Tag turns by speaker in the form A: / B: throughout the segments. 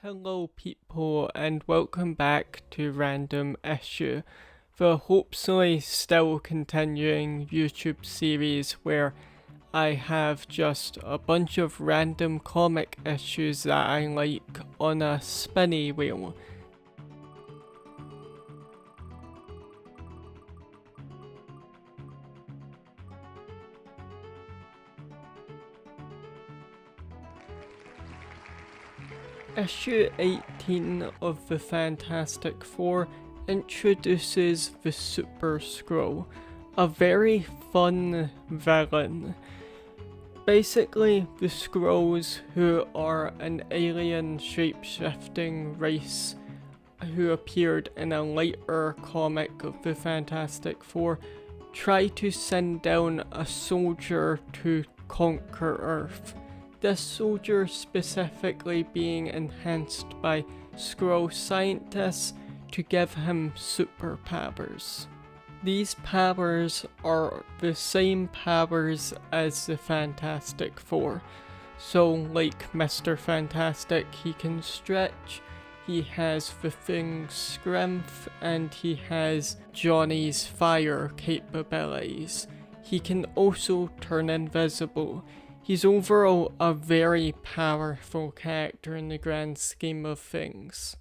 A: Hello people and welcome back to Random Issue, the hopefully still continuing YouTube series where I have just a bunch of random comic issues that I like on a spinny wheel. Issue 18 of the Fantastic Four introduces the Super-Skrull, a very fun villain. Basically, the Skrulls, who are an alien shape-shifting race who appeared in a later comic of the Fantastic Four, try to send down a soldier to conquer Earth. This soldier specifically being enhanced by Skrull scientists to give him superpowers. These powers are the same powers as the Fantastic Four. So like Mr. Fantastic, he can stretch, he has the Thing's strength, and he has Johnny's fire capabilities. He can also turn invisible. He's overall a very powerful character in the grand scheme of things.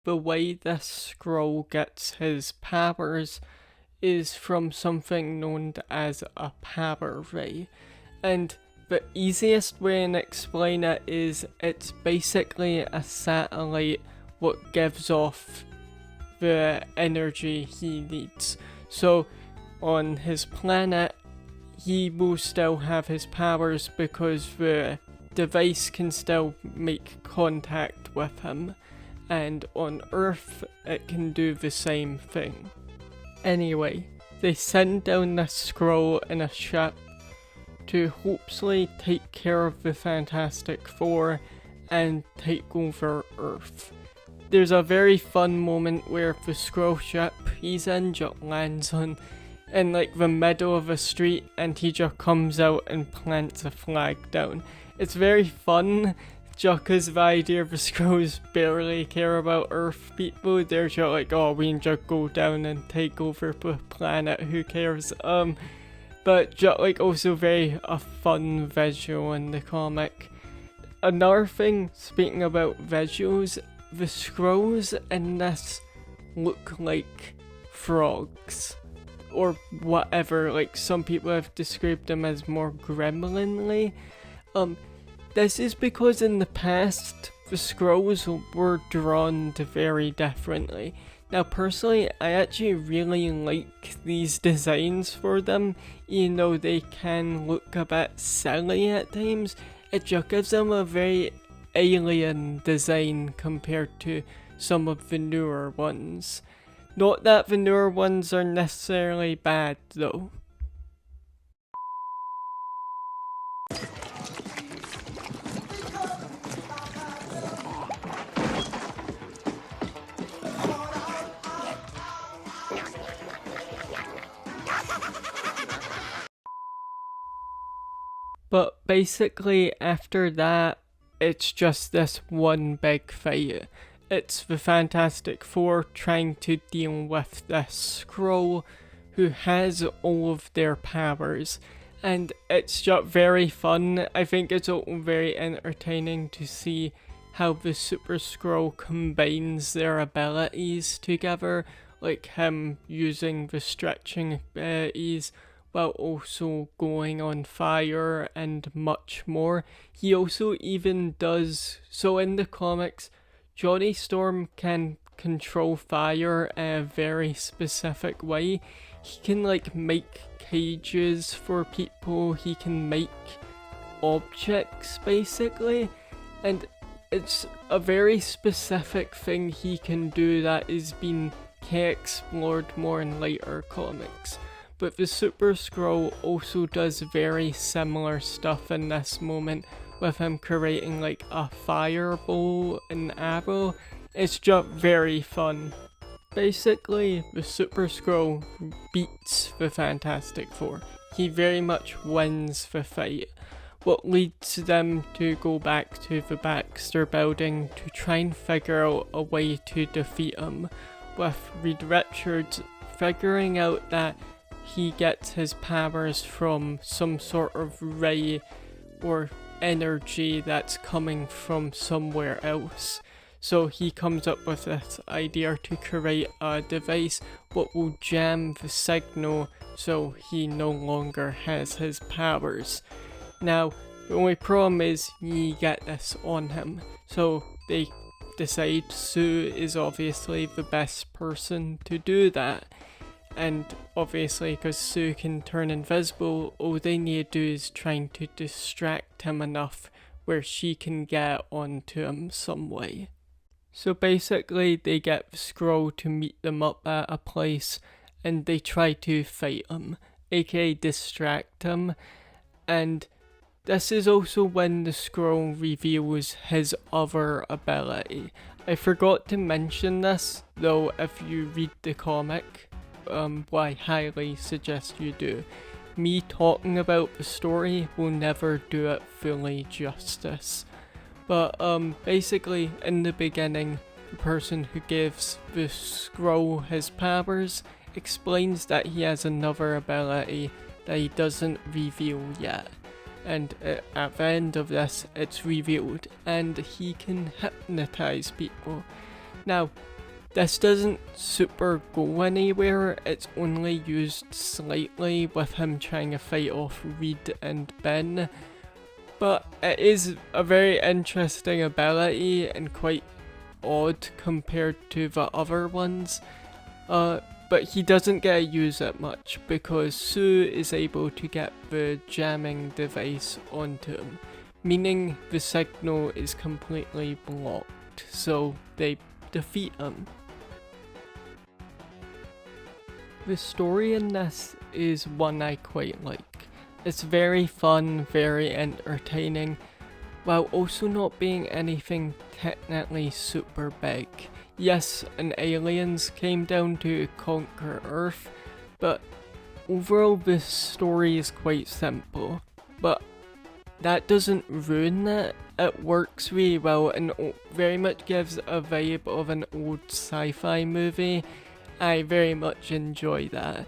A: The way this Skrull gets his powers is from something known as a power ray, and the easiest way to explain it is it's basically a satellite what gives off the energy he needs. So on his planet, he will still have his powers because the device can still make contact with him, and on Earth it can do the same thing. Anyway, they send down this Skrull in a ship to hopefully take care of the Fantastic Four and take over Earth. There's a very fun moment where the Skrull ship he's in just lands on in like the middle of a street and he just comes out and plants a flag down. It's very fun, just cause the idea of the Skrulls barely care about Earth people. They're just like, oh, we can just go down and take over the planet, who cares? But just like also very a fun visual in the comic. Another thing, speaking about visuals, the Skrulls in this look like frogs. Or whatever, like some people have described them as more gremlin-ly. This is because in the past, the Skrulls were drawn very differently. Now personally, I actually really like these designs for them, even though they can look a bit silly at times. It just gives them a very alien design compared to some of the newer ones. Not that the newer ones are necessarily bad, though. But basically, after that, it's just this one big fight. It's the Fantastic Four trying to deal with this Skrull who has all of their powers, and it's just very fun. I think it's also very entertaining to see how the Super-Skrull combines their abilities together, like him using the stretching abilities while also going on fire and much more. He also even does, so in the comics, Johnny Storm can control fire in a very specific way. He can like make cages for people, he can make objects basically, and it's a very specific thing he can do that is being explored more in later comics. But the Super-Skrull also does very similar stuff in this moment, with him creating like a fireball and arrow. It's just very fun. Basically, the Super-Skrull beats the Fantastic Four. He very much wins the fight. what leads them to go back to the Baxter building to try and figure out a way to defeat him, with Reed Richards figuring out that he gets his powers from some sort of ray or energy that's coming from somewhere else. So he comes up with this idea to create a device what will jam the signal so he no longer has his powers. Now, the only problem is you get this on him, so they decide Sue is obviously the best person to do that. And obviously, because Sue can turn invisible, all they need to do is trying to distract him enough where she can get onto him some way. So basically, they get the Skrull to meet them up at a place, and they try to fight him, aka distract him. And this is also when the Skrull reveals his other ability. I forgot to mention this, though if you read the comic, what I highly suggest you do. Me talking about the story will never do it fully justice. But basically, in the beginning, the person who gives the Skrull his powers explains that he has another ability that he doesn't reveal yet. And at the end of this, it's revealed, and he can hypnotize people. Now, this doesn't super go anywhere, it's only used slightly with him trying to fight off Reed and Ben. But it is a very interesting ability and quite odd compared to the other ones. But he doesn't get to use it much because Sue is able to get the jamming device onto him, meaning the signal is completely blocked, so they defeat him. The story in this is one I quite like. It's very fun, very entertaining, while also not being anything technically super big. Yes, aliens came down to conquer Earth, but overall the story is quite simple. But that doesn't ruin it. It works really well and very much gives a vibe of an old sci-fi movie. I very much enjoy that.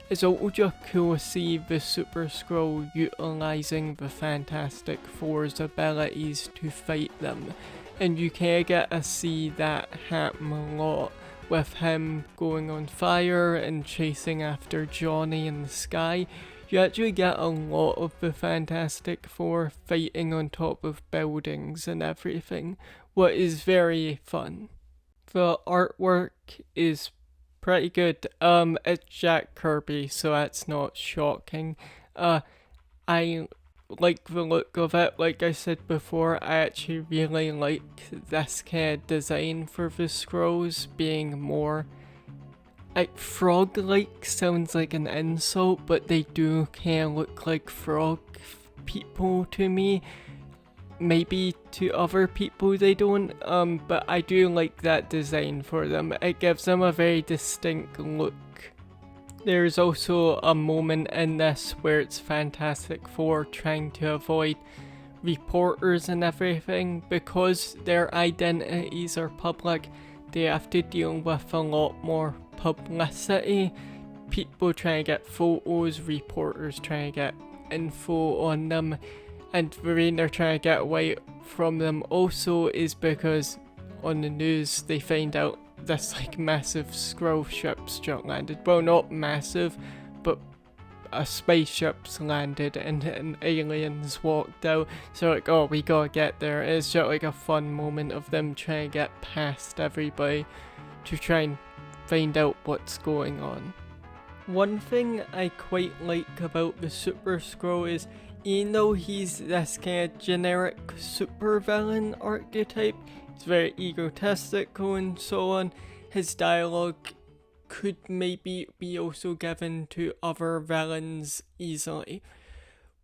A: It's also just cool to see the Super-Skrull utilising the Fantastic Four's abilities to fight them, and you can get to see that happen a lot, with him going on fire and chasing after Johnny in the sky. You actually get a lot of the Fantastic Four fighting on top of buildings and everything, what is very fun. The artwork is pretty good. It's Jack Kirby, so that's not shocking. I like the look of it. Like I said before, I actually really like this kind of design for the Skrulls being more like frog-like. Sounds like an insult, but they do kind of look like frog people to me. Maybe to other people they don't, but I do like that design for them. It gives them a very distinct look. There's also a moment in this where it's Fantastic Four trying to avoid reporters and everything. Because their identities are public, they have to deal with a lot more publicity. People trying to get photos, reporters trying to get info on them. And the reason they're trying to get away from them also is because on the news they find out this like massive Skrull ship's just landed. Well, not massive, but a spaceship's landed and aliens walked out. So like, oh, we gotta get there. It's just like a fun moment of them trying to get past everybody to try and find out what's going on. One thing I quite like about the Super-Skrull is, even though he's this kind of generic supervillain archetype, he's very egotistical and so on, his dialogue could maybe be also given to other villains easily.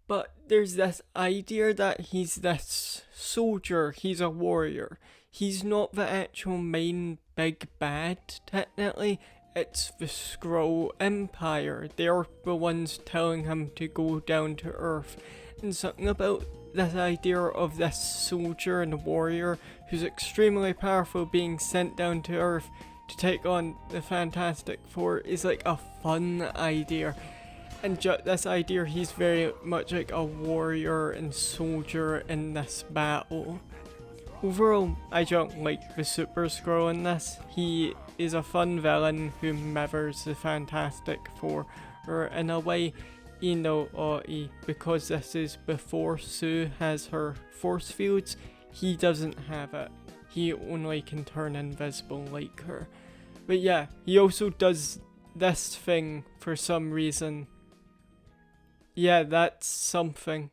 A: But there's this idea that he's this soldier, he's a warrior. He's not the actual main big bad, technically. It's the Skrull Empire. They're the ones telling him to go down to Earth. And something about this idea of this soldier and warrior who's extremely powerful being sent down to Earth to take on the Fantastic Four is like a fun idea. And this idea, he's very much like a warrior and soldier in this battle. Overall, I don't like the Super-Skrull in this. He is a fun villain who mirrors the Fantastic Four, or in a way, because this is before Sue has her force fields, he doesn't have it. He only can turn invisible like her. But yeah, he also does this thing for some reason. Yeah, that's something.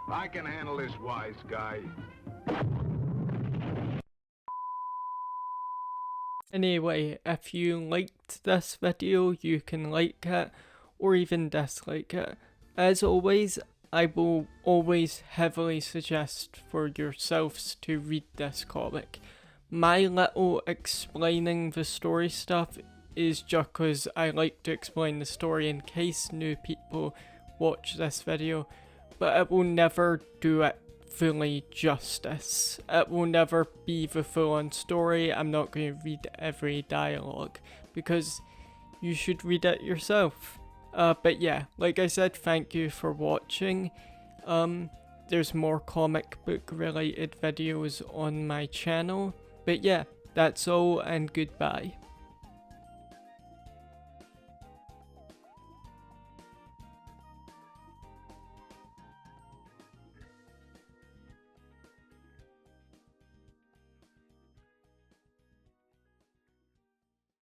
B: I can handle this wise guy.
A: Anyway, if you liked this video, you can like it or even dislike it. As always, I will always heavily suggest for yourselves to read this comic. My little explaining the story stuff is just because I like to explain the story in case new people watch this video, but it will never do it fully justice. It will never be the full-on story. I'm not going to read every dialogue because you should read it yourself. But yeah, like I said, thank you for watching. There's more comic book related videos on my channel. But yeah, that's all and goodbye.